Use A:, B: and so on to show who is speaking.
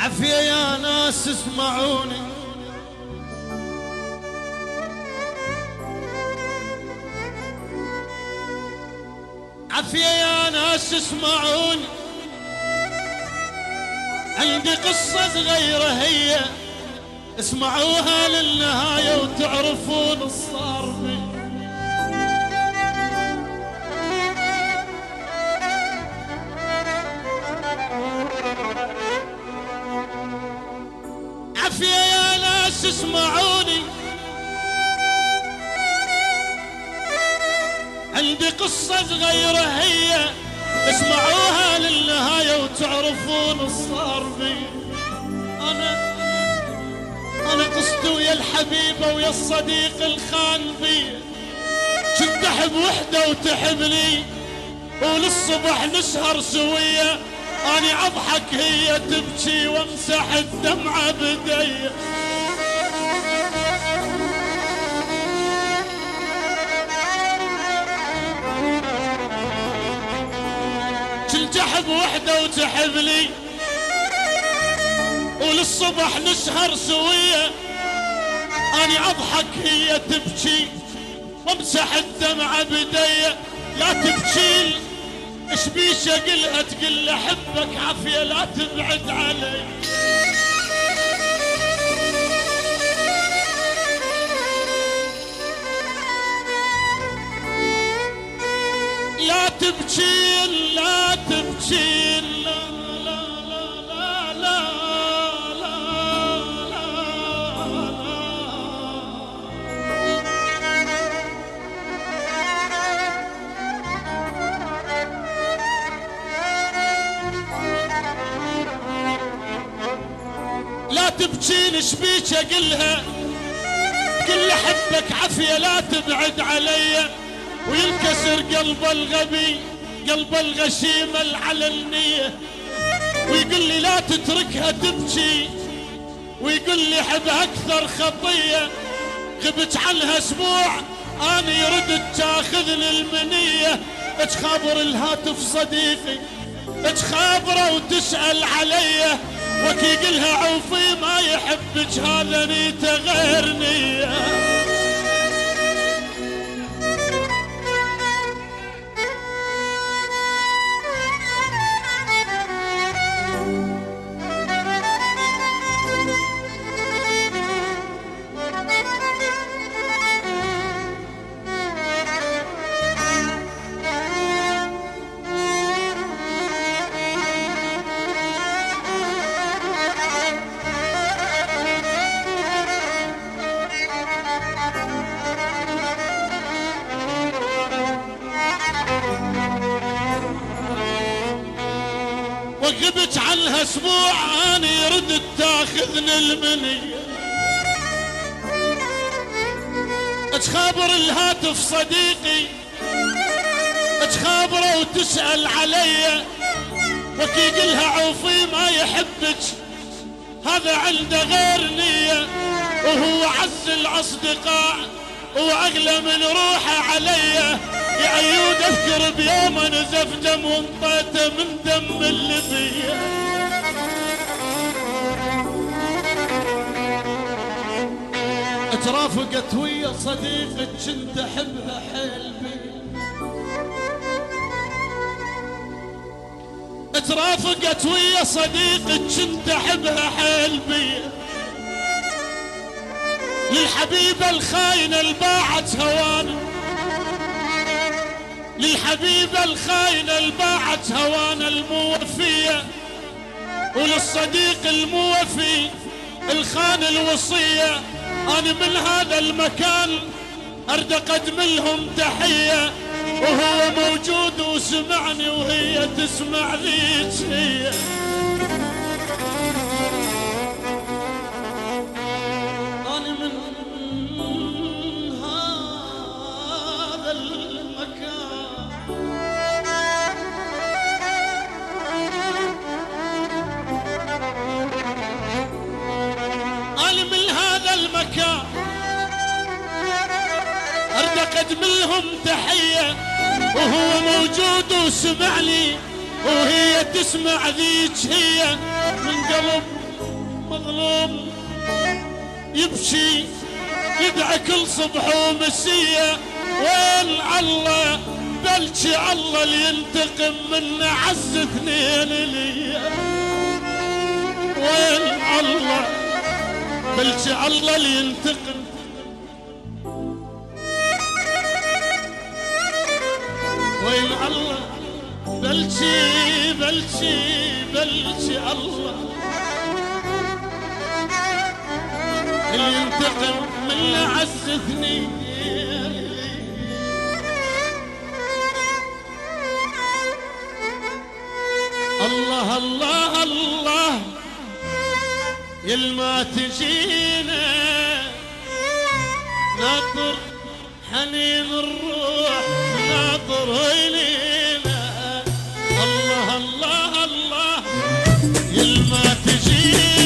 A: عافية يا ناس اسمعوني، عافية يا ناس اسمعوني، عندي قصة صغيرة هي اسمعوها للنهاية وتعرفون الصار بي. عافية يا ناس اسمعوني، عندي قصة صغيرة هي اسمعوها للنهاية وتعرفون الصار بي. أنا قصتي ويا الحبيبة ويا الصديق الخان بي، كنت أحب وحدة وتحبني وللصبح نسهر سوية، أنا أضحك هي تبكي وامسح الدمعة بدي. كنت أحب وحدة وتحبني وللصبح نسهر سوية، أنا أضحك هي تبكي وامسح الدمعة بدي. لا تبكي ايش بيش اقلها تقل احبك عافية لا تبعد علي. لا تبكي لا تبكي لا لا لا لا لا لا تبكين ايش بيك اقلها تقل احبك عافية لا تبعد علي. وينكسر قلب الغبي قلب الغشيم على النية، ويقول لي لا تتركها تبكي، ويقول لي حبها اكثر خطية. غبت عنها اسبوع اني ردت تاخذني المنية، تخابر الهاتف صديقي تخابره وتسأل علي، وكي قلها عوفي ما يحبك هذا نيته غير نية. وغبت عنها اسبوع اني ردت تاخذني المنية، تخابر الهاتف صديقي تخابره وتسأل علي، وكي قلها عوفي ما يحبك هذا عنده غير نية، وهو عز الاصدقاء واغلى من روحه علي. يا عيود اذكر بيوم نزف دم وانطيته من دم اللي بيه. ترافقت ويا صديقك كنت احبها حيل بيه، ترافقت ويا صديقك كنت احبها حيل بيه. للحبيبة الخاينة الباعت هوانا، للحبيبة الخاينة الباعت هوانا الموفية، وللصديق الموفي الخان الوصية. أنا من هذا المكان أرد أقدم لهم تحية، وهو موجود وسمعني وهي تسمع ذيك هي. أنا من هذا المكان أنا من هذا المكان أرد أقدم لهم تحية، وهو موجود وسمعني وهي تسمع ذيك هي. من قلب المظلوم يبكي يدعى كل صبح ومسية. وين الله بلكي الله اللي ينتقم من عز اثنين ليا. وين الله بلكي الله اللي ينتقم. وين الله بلكي الله اللي ينتقم من عز اثنين. الله الله الله يلما تجينا ناطر حنين الروح ناطر إلينا. الله الله الله يلما تجينا